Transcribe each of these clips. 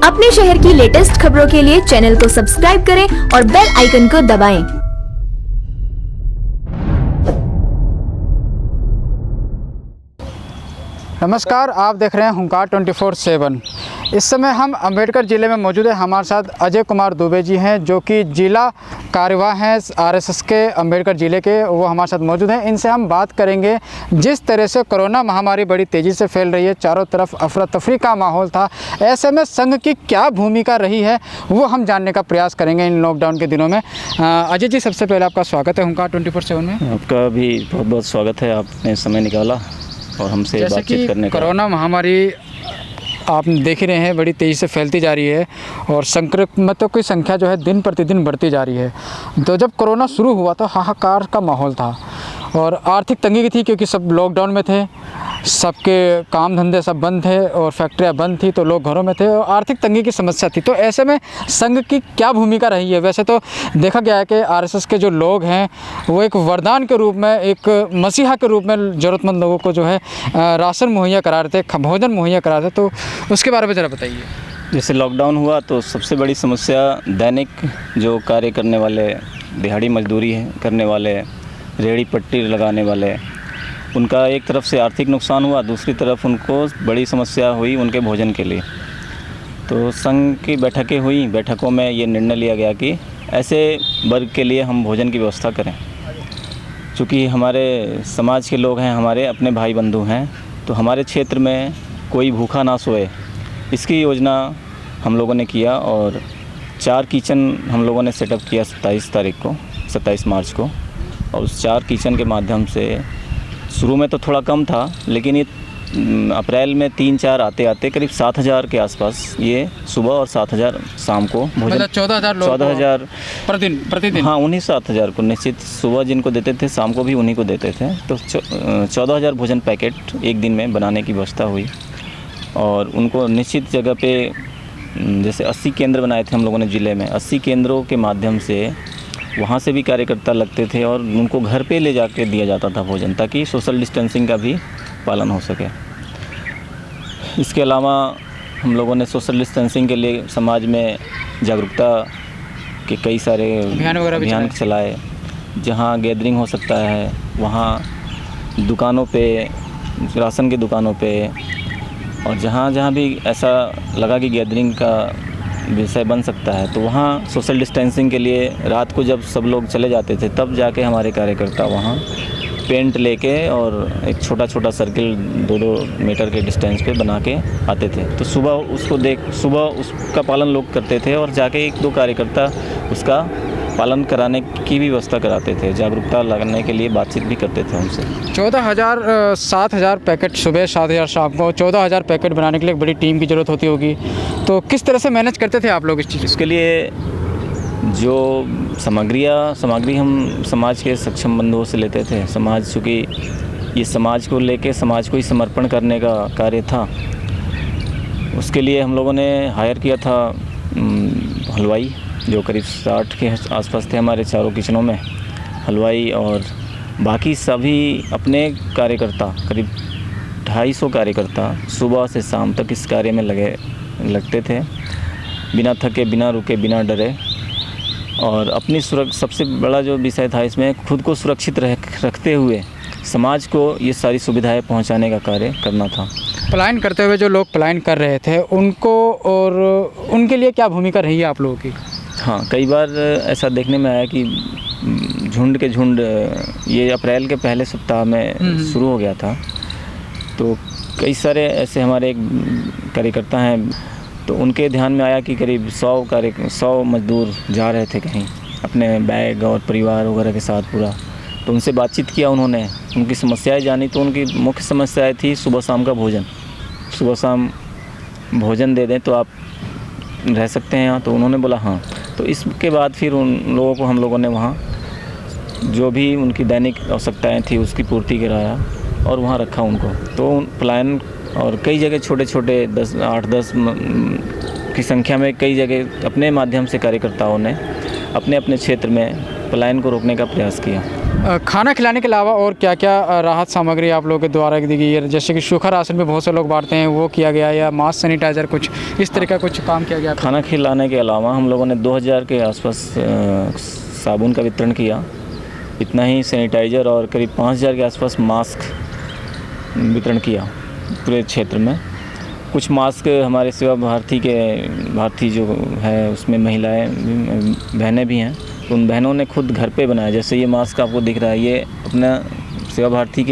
अपने शहर की लेटेस्ट खबरों के लिए चैनल को सब्सक्राइब करें और बेल आइकन को दबाएं। नमस्कार, आप देख रहे हैं हुंकार 24/7। इस समय हम अम्बेडकर ज़िले में मौजूद हैं। हमारे साथ अजय कुमार दुबे जी हैं, जो कि जिला कार्यवाह हैं आरएसएस के अम्बेडकर ज़िले के। वो हमारे साथ मौजूद हैं। इनसे हम बात करेंगे जिस तरह से कोरोना महामारी बड़ी तेज़ी से फैल रही है, चारों तरफ अफरा तफरी का माहौल था, ऐसे में संघ की क्या भूमिका रही है वो हम जानने का प्रयास करेंगे इन लॉकडाउन के दिनों में। अजय जी, सबसे पहले आपका स्वागत है हुंकार 24/7 में। आपका भी बहुत बहुत स्वागत है, आपने समय निकाला और हमसे बातचीत करने का। कोरोना महामारी आप देख ही रहे हैं, बड़ी तेज़ी से फैलती जा रही है और संक्रमितों की संख्या जो है दिन प्रतिदिन बढ़ती जा रही है। तो जब कोरोना शुरू हुआ तो हाहाकार का माहौल था और आर्थिक तंगी थी, क्योंकि सब लॉकडाउन में थे, सबके काम धंधे सब बंद थे और फैक्ट्रियां बंद थी, तो लोग घरों में थे और आर्थिक तंगी की समस्या थी। तो ऐसे में संघ की क्या भूमिका रही है? वैसे तो देखा गया है कि आरएसएस के जो लोग हैं वो एक वरदान के रूप में, एक मसीहा के रूप में ज़रूरतमंद लोगों को जो है राशन मुहैया करा रहे थे, भोजन मुहैया करा रहे थे। तो उसके बारे में ज़रा बताइए। जैसे लॉकडाउन हुआ तो सबसे बड़ी समस्या दैनिक जो कार्य करने वाले, दिहाड़ी मजदूरी करने वाले, रेहड़ी पट्टी लगाने वाले, उनका एक तरफ से आर्थिक नुकसान हुआ, दूसरी तरफ उनको बड़ी समस्या हुई उनके भोजन के लिए। तो संघ की बैठकें हुई, बैठकों में ये निर्णय लिया गया कि ऐसे वर्ग के लिए हम भोजन की व्यवस्था करें। चूँकि हमारे समाज के लोग हैं, हमारे अपने भाई बंधु हैं, तो हमारे क्षेत्र में कोई भूखा ना सोए, इसकी योजना हम लोगों ने किया और 4 किचन हम लोगों ने सेटअप किया 27 मार्च को। और उस 4 किचन के माध्यम से शुरू में तो थोड़ा कम था, लेकिन ये अप्रैल में 3-4 आते आते करीब 7,000 के आसपास ये सुबह और 7,000 शाम को भोजन। मतलब 14,000 प्रतिदिन। हाँ, उन्हीं 7,000 को निश्चित सुबह जिनको देते थे, शाम को भी उन्हीं को देते थे। तो 14,000 भोजन पैकेट एक दिन में बनाने की व्यवस्था हुई और उनको निश्चित जगह पे, जैसे 80 केंद्र बनाए थे हम लोगों ने ज़िले में। 80 केंद्रों के माध्यम से वहाँ से भी कार्यकर्ता लगते थे और उनको घर पे ले जाके दिया जाता था भोजन, ताकि सोशल डिस्टेंसिंग का भी पालन हो सके। इसके अलावा हम लोगों ने सोशल डिस्टेंसिंग के लिए समाज में जागरूकता के कई सारे अभियान चलाए। जहाँ गैदरिंग हो सकता है वहाँ दुकानों पे, राशन की दुकानों पे, और जहाँ जहाँ भी ऐसा लगा कि गैदरिंग का विषय बन सकता है, तो वहाँ सोशल डिस्टेंसिंग के लिए रात को जब सब लोग चले जाते थे, तब जाके हमारे कार्यकर्ता वहाँ पेंट लेके और एक छोटा छोटा सर्किल 2-2 मीटर के डिस्टेंस पे बना के आते थे। तो सुबह उसका पालन लोग करते थे और जाके 1-2 कार्यकर्ता उसका पालन कराने की भी व्यवस्था कराते थे, जागरूकता लगाने के लिए बातचीत भी करते थे उनसे। 7,000 पैकेट सुबह, 7,000 शाम को, 14,000 पैकेट बनाने के लिए एक बड़ी टीम की ज़रूरत होती होगी। तो किस तरह से मैनेज करते थे आप लोग इस चीज़? इसके लिए जो सामग्री हम समाज के सक्षम बंधुओं से लेते थे। समाज, चूँकि ये समाज को लेके समाज को ही समर्पण करने का कार्य था, उसके लिए हम लोगों ने हायर किया था हलवाई, जो करीब 60 के आसपास थे हमारे चारों किचनों में हलवाई, और बाकी सभी अपने कार्यकर्ता, करीब 250 कार्यकर्ता सुबह से शाम तक इस कार्य में लगते थे, बिना थके, बिना रुके, बिना डरे। और अपनी सबसे बड़ा जो विषय था इसमें, खुद को सुरक्षित रखते हुए समाज को ये सारी सुविधाएं पहुंचाने का कार्य करना था। पलायन करते हुए जो लोग पलायन कर रहे थे उनको, और उनके लिए क्या भूमिका रही है आप लोगों की? हाँ, कई बार ऐसा देखने में आया कि झुंड के झुंड, ये अप्रैल के पहले सप्ताह में शुरू हो गया था, तो कई सारे ऐसे हमारे कार्यकर्ता हैं, तो उनके ध्यान में आया कि करीब 100 मजदूर जा रहे थे कहीं अपने बैग और परिवार वगैरह के साथ पूरा। तो उनसे बातचीत किया, उन्होंने उनकी समस्याएं जानी। तो उनकी मुख्य समस्याएं थी सुबह शाम का भोजन, सुबह शाम भोजन दे दें तो आप रह सकते हैं यहाँ। तो उन्होंने बोला हाँ। तो इसके बाद फिर उन लोगों को हम लोगों ने वहाँ जो भी उनकी दैनिक आवश्यकताएँ थी उसकी पूर्ति कराया और वहाँ रखा उनको। तो पलायन और कई जगह छोटे 8-10 की संख्या में कई जगह अपने माध्यम से कार्यकर्ताओं ने अपने अपने क्षेत्र में पलायन को रोकने का प्रयास किया। खाना खिलाने के अलावा और क्या क्या राहत सामग्री आप लोगों के द्वारा दी गई है? जैसे कि सूखा राशन भी बहुत से लोग बांटते हैं, वो किया गया, या मास्क सैनिटाइज़र कुछ इस तरह का कुछ काम किया गया? खाना खिलाने के अलावा हम लोगों ने 2000 के आसपास साबुन का वितरण किया, इतना ही सैनिटाइज़र और करीब 5000 के आसपास मास्क वितरण किया पूरे क्षेत्र में। कुछ मास्क हमारे सेवा भारती जो है उसमें महिलाएं बहनें भी हैं, तो उन बहनों ने खुद घर पे बनाया। जैसे ये मास्क आपको दिख रहा है, ये अपना सेवा भारती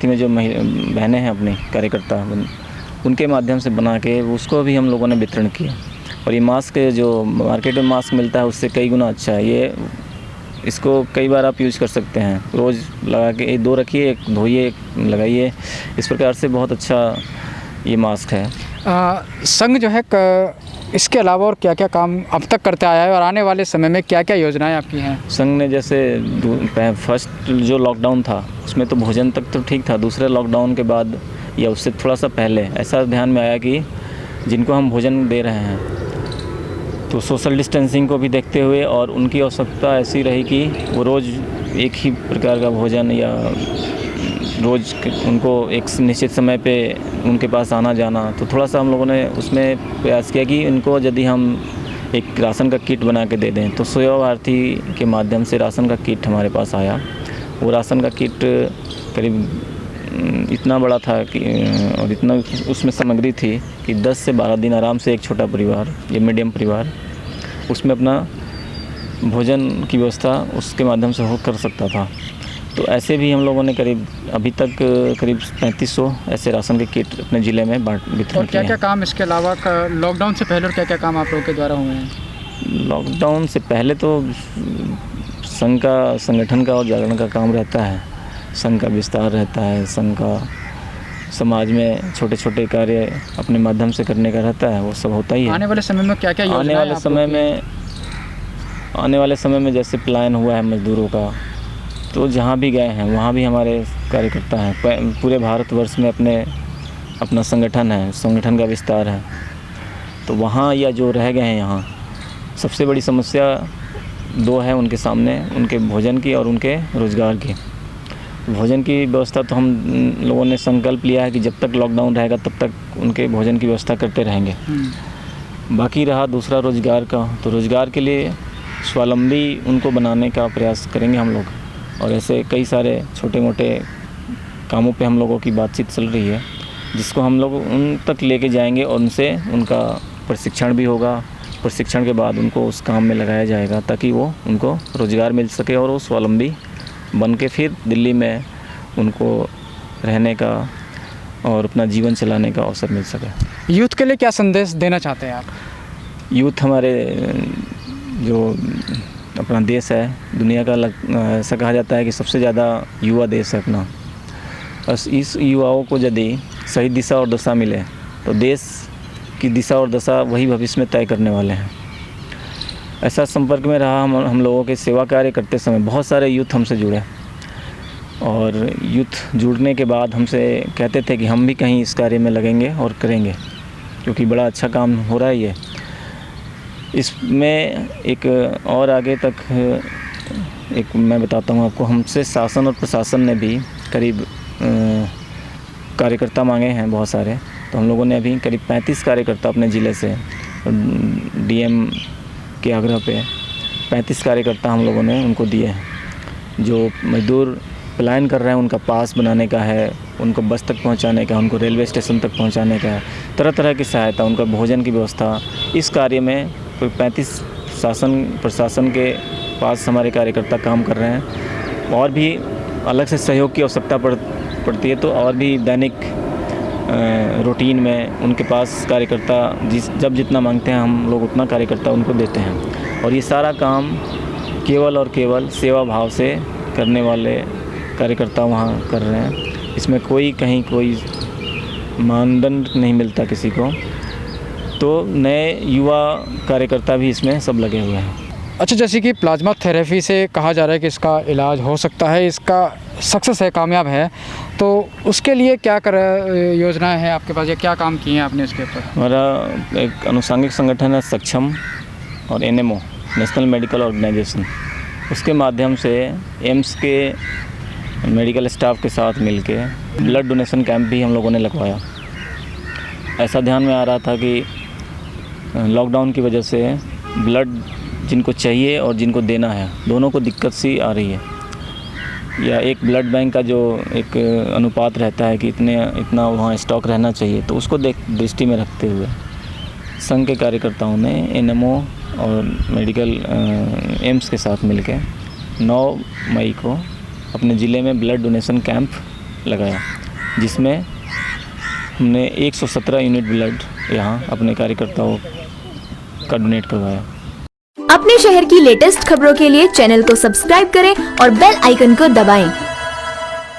में जो बहनें हैं अपनी कार्यकर्ता, उनके माध्यम से बना के उसको भी हम लोगों ने वितरण किया। और ये मास्क जो मार्केट में मास्क मिलता है उससे कई गुना अच्छा है। ये इसको कई बार आप यूज़ कर सकते हैं, रोज़ लगा के 2 रखिए, 1 धोइए, 1 लगाइए, इस प्रकार से बहुत अच्छा ये मास्क है। संघ जो है इसके अलावा और क्या क्या काम अब तक करते आया है, और आने वाले समय में क्या क्या योजनाएं आपकी हैं? संघ ने जैसे फर्स्ट जो लॉकडाउन था उसमें तो भोजन तक तो ठीक था, दूसरे लॉकडाउन के बाद या उससे थोड़ा सा पहले ऐसा ध्यान में आया कि जिनको हम भोजन दे रहे हैं तो सोशल डिस्टेंसिंग को भी देखते हुए और उनकी आवश्यकता ऐसी रही कि वो रोज़ एक ही प्रकार का भोजन या रोज़ उनको एक निश्चित समय पे उनके पास आना जाना, तो थोड़ा सा हम लोगों ने उसमें प्रयास किया कि इनको यदि हम एक राशन का किट बना के दे दें, तो सेवा भारती के माध्यम से राशन का किट हमारे पास आया। वो राशन का किट करीब इतना बड़ा था कि और इतना उसमें सामग्री थी कि 10 से 12 दिन आराम से एक छोटा परिवार या मीडियम परिवार उसमें अपना भोजन की व्यवस्था उसके माध्यम से कर सकता था। तो ऐसे भी हम लोगों ने करीब अभी तक करीब 3500 ऐसे राशन के किट अपने ज़िले में वितरण किए हैं। क्या क्या काम इसके अलावा लॉकडाउन से पहले और क्या क्या काम आप लोगों के द्वारा हुए हैं? लॉकडाउन से पहले तो संघ का संगठन का और जागरण का काम रहता है, संघ का विस्तार रहता है, संघ का समाज में छोटे छोटे कार्य अपने माध्यम से करने का रहता है, वो सब होता ही है। आने वाले समय में क्या क्या आने वाले समय में जैसे प्लान हुआ है मजदूरों का, तो जहाँ भी गए हैं वहाँ भी हमारे कार्यकर्ता हैं। पूरे भारतवर्ष में अपना संगठन है, संगठन का विस्तार है, तो वहाँ या जो रह गए हैं यहाँ, सबसे बड़ी समस्या 2 है उनके सामने, उनके भोजन की और उनके रोज़गार की। भोजन की व्यवस्था तो हम लोगों ने संकल्प लिया है कि जब तक लॉकडाउन रहेगा तब तक उनके भोजन की व्यवस्था करते रहेंगे। बाकी रहा दूसरा रोज़गार का, तो रोज़गार के लिए स्वावलंबी उनको बनाने का प्रयास करेंगे हम लोग। और ऐसे कई सारे छोटे मोटे कामों पे हम लोगों की बातचीत चल रही है, जिसको हम लोग उन तक लेके जाएंगे और उनसे उनका प्रशिक्षण भी होगा। प्रशिक्षण के बाद उनको उस काम में लगाया जाएगा ताकि उनको रोज़गार मिल सके और वो स्वावलंबी बन के फिर दिल्ली में उनको रहने का और अपना जीवन चलाने का अवसर मिल सके। यूथ के लिए क्या संदेश देना चाहते हैं आप? यूथ हमारे जो अपना देश है, दुनिया का ऐसा कहा जाता है कि सबसे ज़्यादा युवा देश है अपना। बस इस युवाओं को यदि सही दिशा और दशा मिले तो देश की दिशा और दशा वही भविष्य में तय करने वाले हैं। ऐसा संपर्क में रहा हम लोगों के सेवा कार्य करते समय बहुत सारे यूथ हमसे जुड़े, और यूथ जुड़ने के बाद हमसे कहते थे कि हम भी कहीं इस कार्य में लगेंगे और करेंगे, क्योंकि बड़ा अच्छा काम हो रहा है ये। इसमें एक और आगे तक एक मैं बताता हूँ आपको, हमसे शासन और प्रशासन ने भी करीब कार्यकर्ता मांगे हैं बहुत सारे। तो हम लोगों ने अभी करीब 35 कार्यकर्ता अपने ज़िले से डीएम के आग्रह पे 35 कार्यकर्ता हम लोगों ने उनको दिए हैं। जो मजदूर पलायन कर रहे हैं उनका पास बनाने का है, उनको बस तक पहुंचाने का, उनको रेलवे स्टेशन तक पहुंचाने का है, तरह तरह की सहायता, उनका भोजन की व्यवस्था। इस कार्य में 35 शासन प्रशासन के पास हमारे कार्यकर्ता काम कर रहे हैं। और भी अलग से सहयोग की आवश्यकता पड़ती है, तो और भी दैनिक रूटीन में उनके पास कार्यकर्ता जब जितना मांगते हैं हम लोग उतना कार्यकर्ता उनको देते हैं। और ये सारा काम केवल और केवल सेवा भाव से करने वाले कार्यकर्ता वहाँ कर रहे हैं। इसमें कहीं कोई मानदंड नहीं मिलता किसी को। तो नए युवा कार्यकर्ता भी इसमें सब लगे हुए हैं। अच्छा, जैसे कि प्लाज्मा थेरेपी से कहा जा रहा है कि इसका इलाज हो सकता है, इसका सक्सेस है, कामयाब है, तो उसके लिए क्या योजनाएं हैं आपके पास या क्या काम किए हैं आपने इसके ऊपर? हमारा एक अनुषंगिक संगठन है सक्षम और एनएमओ, नेशनल मेडिकल ऑर्गेनाइजेशन। उसके माध्यम से एम्स के मेडिकल स्टाफ के साथ मिलके ब्लड डोनेशन कैंप भी हम लोगों ने लगवाया। ऐसा ध्यान में आ रहा था कि लॉकडाउन की वजह से ब्लड जिनको चाहिए और जिनको देना है दोनों को दिक्कत सी आ रही है, या एक ब्लड बैंक का जो एक अनुपात रहता है कि इतना वहाँ स्टॉक रहना चाहिए, तो उसको दृष्टि में रखते हुए संघ के कार्यकर्ताओं ने एनएमओ और मेडिकल एम्स के साथ मिलकर 9 मई को अपने ज़िले में ब्लड डोनेशन कैंप लगाया, जिसमें हमने 117 यूनिट ब्लड यहाँ अपने कार्यकर्ताओं का डोनेट करवाया। अपने शहर की लेटेस्ट खबरों के लिए चैनल को सब्सक्राइब करें और बेल आइकन को दबाएं।